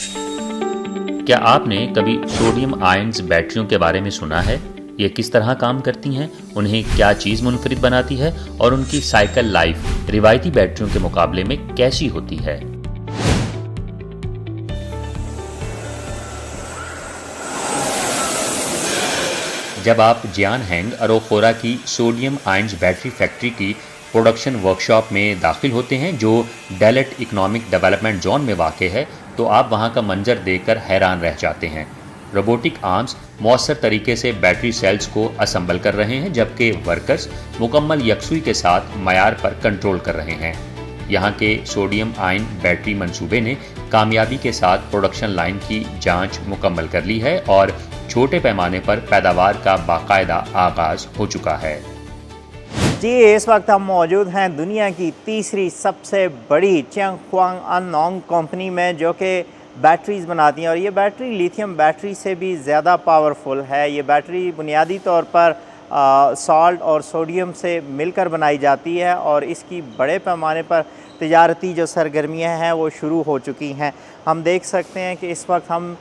क्या आपने कभी सोडियम आयन्स बैटरियों के बारे में सुना है? ये किस तरह काम करती हैं, उन्हें क्या चीज़ मुनफरिद बनाती है और उनकी साइकिल लाइफ रिवायती बैटरियों के मुकाबले में कैसी होती है? जब आप जियानहेंग अरोखोरा की सोडियम आयन्स बैटरी फैक्ट्री की प्रोडक्शन वर्कशॉप में दाखिल होते हैं, जो डेलट इकोनॉमिक डेवलपमेंट जोन में वाक़ है, तो आप वहाँ का मंजर देखकर हैरान रह जाते हैं। रोबोटिक आर्म्स मौसर तरीके से बैटरी सेल्स को असम्बल कर रहे हैं, जबकि वर्कर्स मुकम्मल यकसुई के साथ मयार पर कंट्रोल कर रहे हैं। यहाँ के सोडियम आयन बैटरी मंसूबे ने कामयाबी के साथ प्रोडक्शन लाइन की जांच मुकम्मल कर ली है और छोटे पैमाने पर पैदावार का बाकायदा आगाज हो चुका है। जी, इस वक्त हम मौजूद हैं दुनिया की तीसरी सबसे बड़ी चियांगहुआंग अनोंग कंपनी में, जो कि बैटरीज़ बनाती हैं, और ये बैटरी लिथियम बैटरी से भी ज़्यादा पावरफुल है। ये बैटरी बुनियादी तौर पर सॉल्ट और सोडियम से मिलकर बनाई जाती है और इसकी बड़े पैमाने पर तिजारती जो सरगर्मियाँ हैं वो शुरू हो चुकी हैं। हम देख सकते हैं कि इस वक्त हम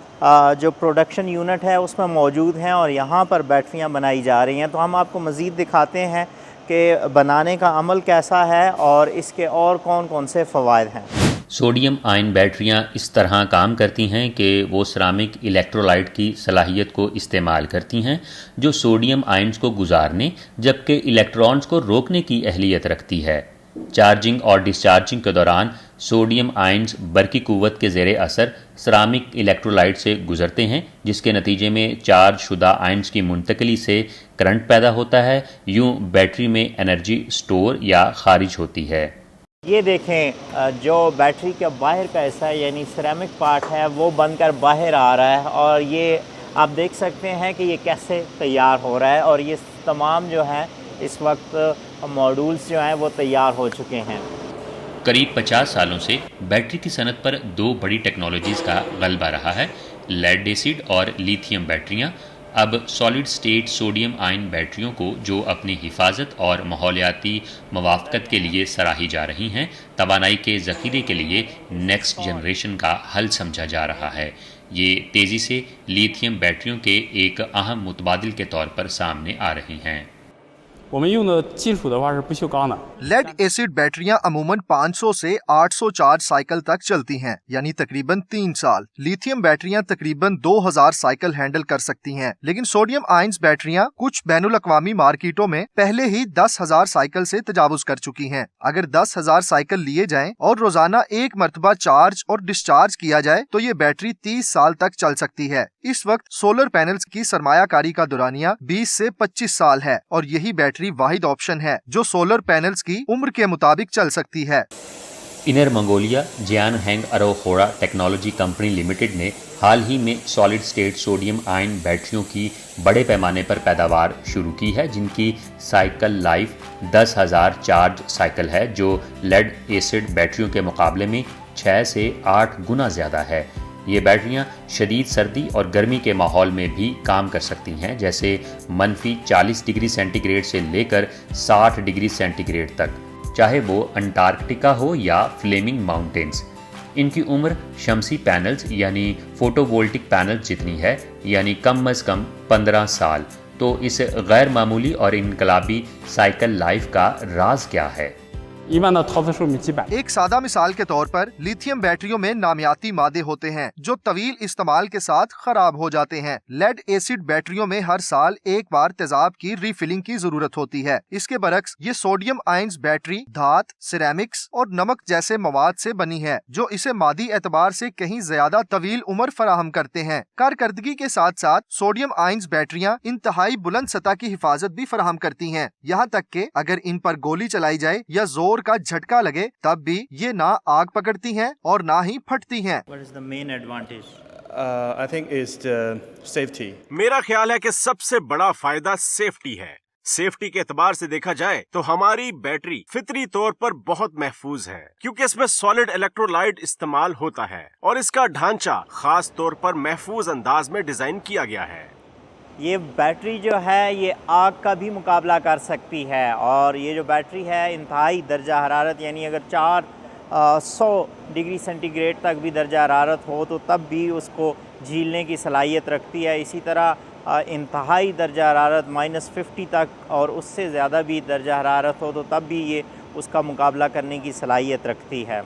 जो प्रोडक्शन यूनिट है उसमें मौजूद हैं और यहाँ पर बैटरियाँ बनाई जा रही हैं। तो हम आपको मज़ीद दिखाते हैं कि बनाने का अमल कैसा है और इसके और कौन कौन से फ़वाइद हैं। सोडियम आयन बैटरियां इस तरह काम करती हैं कि वो सिरामिक इलेक्ट्रोलाइट की सलाहियत को इस्तेमाल करती हैं, जो सोडियम आयन्स को गुजारने जबकि इलेक्ट्रॉन्स को रोकने की अहलियत रखती है। चार्जिंग और डिस्चार्जिंग के दौरान सोडियम आयन्स बरकी कुव्वत के ज़ेरे असर सिरामिक इलेक्ट्रोलाइट से गुजरते हैं, जिसके नतीजे में चार्ज शुदा आयन्स की मुंतकली से करंट पैदा होता है। यूँ बैटरी में एनर्जी स्टोर या खारिज होती है। ये देखें, जो बैटरी का बाहर का हिस्सा है यानी सिरेमिक पार्ट है वो बनकर बाहर आ रहा है और ये आप देख सकते हैं कि ये कैसे तैयार हो रहा है। और ये तमाम जो है इस वक्त मॉड्यूल्स जो हैं वो तैयार हो चुके हैं। करीब 50 सालों से बैटरी की सनत पर दो बड़ी टेक्नोलॉजीज़ का गलबा रहा है, लेड एसिड और लिथियम बैटरियाँ। अब सॉलिड स्टेट सोडियम आयन बैटरियों को, जो अपनी हिफाजत और माहौलियाती मवाफ़क़त के लिए सराही जा रही हैं, तवानाई के ज़ख़ीरे के लिए नेक्स्ट जनरेशन का हल समझा जा रहा है। ये तेज़ी से लिथियम बैटरियों के एक अहम मुतबादिल के तौर पर सामने आ रही हैं। लेड एसिड बैटरियां अमूमन 500 से 800 चार्ज साइकिल तक चलती हैं, यानी तकरीबन 3 साल। लिथियम बैटरियां तकरीबन 2000 साइकिल हैंडल कर सकती हैं, लेकिन सोडियम आयन्स बैटरियां कुछ बैनुल अक़वामी मार्केटों में पहले ही 10,000 साइकिल से तजावुज कर चुकी हैं। अगर 10,000 साइकिल लिए जाएं और रोजाना एक मरतबा चार्ज और डिस्चार्ज किया जाए तो ये बैटरी 30 साल तक चल सकती है। इस वक्त सोलर पैनल्स की सरमायाकारी का दुरानिया 20 से 25 साल है और यही बैटरी वाहिद ऑप्शन है जो सोलर पैनल्स की उम्र के मुताबिक चल सकती है। इनर मंगोलिया जियानहेंग अरोखोरा टेक्नोलॉजी कंपनी लिमिटेड ने हाल ही में सॉलिड स्टेट सोडियम आयन बैटरियों की बड़े पैमाने पर पैदावार शुरू की है, जिनकी साइकिल लाइफ 10,000 चार्ज साइकिल है, जो लेड एसिड बैटरियों के मुकाबले में 6 से 8 गुना ज़्यादा है। ये बैटरियां शदीद सर्दी और गर्मी के माहौल में भी काम कर सकती हैं, जैसे -40 डिग्री सेंटीग्रेड से लेकर 60 डिग्री सेंटीग्रेड तक, चाहे वो अंटार्कटिका हो या फ्लेमिंग माउंटेन्स। इनकी उम्र शमसी पैनल्स यानी फोटोवोल्टिक पैनल्स जितनी है, यानी कम अज़ कम 15 साल। तो इस गैर मामूली और इनकलाबी साइकिल लाइफ का राज क्या है? एक सादा मिसाल के तौर पर लिथियम बैटरियों में नामियाती मादे होते हैं जो तवील इस्तेमाल के साथ खराब हो जाते हैं। लेड एसिड बैटरियों में हर साल एक बार तेजाब की रीफिलिंग की जरूरत होती है। इसके बरक्स ये सोडियम आयन्स बैटरी धात, सिरेमिक्स और नमक जैसे मवाद से बनी है, जो इसे मादी एतबार से कहीं ज्यादा तवील उम्र फराहम करते हैं। कारकर्दगी के साथ साथ सोडियम आयन्स बैटरियाँ इंतहाई बुलंद सतह की हिफाजत भी फराहम करती हैं, यहाँ तक के अगर इन पर गोली चलाई जाए या जोर का झटका लगे तब भी ये ना आग पकड़ती हैं और ना ही फटती हैं। What is the main advantage? I think is the safety. मेरा ख्याल है कि सबसे बड़ा फायदा सेफ्टी है। सेफ्टी के एतबार से देखा जाए तो हमारी बैटरी फितरी तौर पर बहुत महफूज है, क्योंकि इसमें सॉलिड इलेक्ट्रोलाइट इस्तेमाल होता है और इसका ढांचा खास तौर पर महफूज अंदाज में डिजाइन किया गया है। ये बैटरी जो है ये आग का भी मुकाबला कर सकती है और ये जो बैटरी है इंतहाई दर्जा हरारत यानी अगर 4 100 डिग्री सेंटीग्रेड तक भी दर्जा हरारत हो तो तब भी उसको झीलने की सलाहियत रखती है। इसी तरह इंतहाई दर्जा हरारत -50 तक और उससे ज़्यादा भी दर्जा हरारत हो तो तब भी ये उसका मुकाबला करने की सलाहियत रखती है।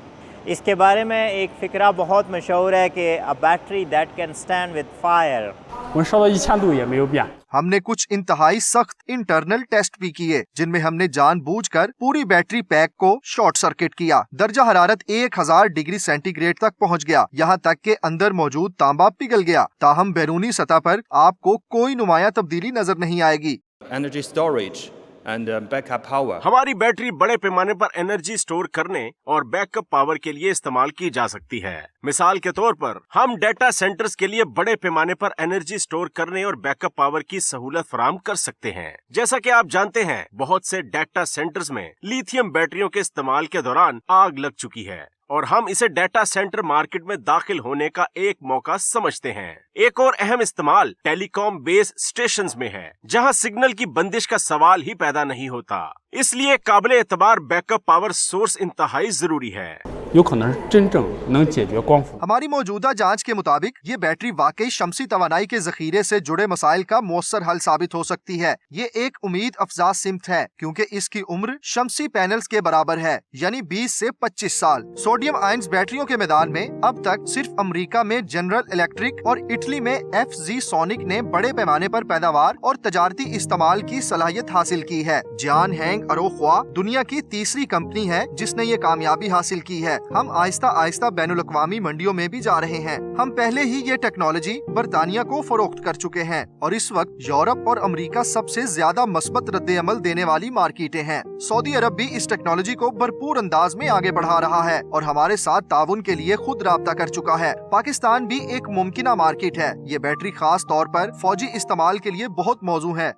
इसके बारे में एक फ़िक्रा बहुत मशहूर है कि a battery that can stand with fire. 我们烧到1000度也没有变。 हमने कुछ इंतहाई सख्त इंटरनल टेस्ट भी किए जिनमें हमने जानबूझकर पूरी बैटरी पैक को शॉर्ट सर्किट किया। दर्जा हरारत 1000 डिग्री सेंटीग्रेड तक पहुंच गया, यहाँ तक के अंदर मौजूद तांबा पिघल गया। ताहम बैरूनी सतह पर आपको कोई नुमाया तब्दीली नजर नहीं आएगी। Energy storage and backup power. हमारी बैटरी बड़े पैमाने पर एनर्जी स्टोर करने और बैकअप पावर के लिए इस्तेमाल की जा सकती है। मिसाल के तौर पर हम डेटा सेंटर्स के लिए बड़े पैमाने पर एनर्जी स्टोर करने और बैकअप पावर की सहूलत फराहम कर सकते हैं। जैसा कि आप जानते हैं, बहुत से डेटा सेंटर्स में लिथियम बैटरियों के इस्तेमाल के दौरान आग लग चुकी है और हम इसे डेटा सेंटर मार्केट में दाखिल होने का एक मौका समझते हैं। एक और अहम इस्तेमाल टेलीकॉम बेस स्टेशंस में है, जहां सिग्नल की बंदिश का सवाल ही पैदा नहीं होता। इसलिए काबिले एतबार बैकअप पावर सोर्स इंतहाई जरूरी है। 有可能是真正能解决光伏。 हमारी मौजूदा जांच के मुताबिक ये बैटरी वाकई शमसी तवानाई के जखीरे से जुड़े मसाइल का मौसर हल साबित हो सकती है। ये एक उम्मीद अफजा सिमत है क्योंकि इसकी उम्र शमसी पैनल्स के बराबर है, यानी 20 से 25 साल। सोडियम आयंस बैटरियों के मैदान में अब तक सिर्फ अमेरिका में जनरल इलेक्ट्रिक और इटली में FG सोनिक ने बड़े पैमाने पर पैदावार और तजारती इस्तेमाल की सलाहियत हासिल की है। जियान हैंग अरोख्वा दुनिया की तीसरी कंपनी है जिसने ये कामयाबी हासिल की है। हम आहिस्ता आहिस्ता बैनुल अक़वामी मंडियों में भी जा रहे हैं। हम पहले ही ये टेक्नोलॉजी बरतानिया को फरोख्त कर चुके हैं और इस वक्त यूरोप और अमेरिका सबसे ज्यादा मस्बत रद्द-ए-अमल देने वाली मार्केटें हैं। सऊदी अरब भी इस टेक्नोलॉजी को भरपूर अंदाज में आगे बढ़ा रहा है और हमारे साथ ताउन के लिए खुद राब्ता कर चुका है। पाकिस्तान भी एक मुमकिना मार्केट है। ये बैटरी खास तौर पर फौजी इस्तेमाल के लिए बहुत मौजू है।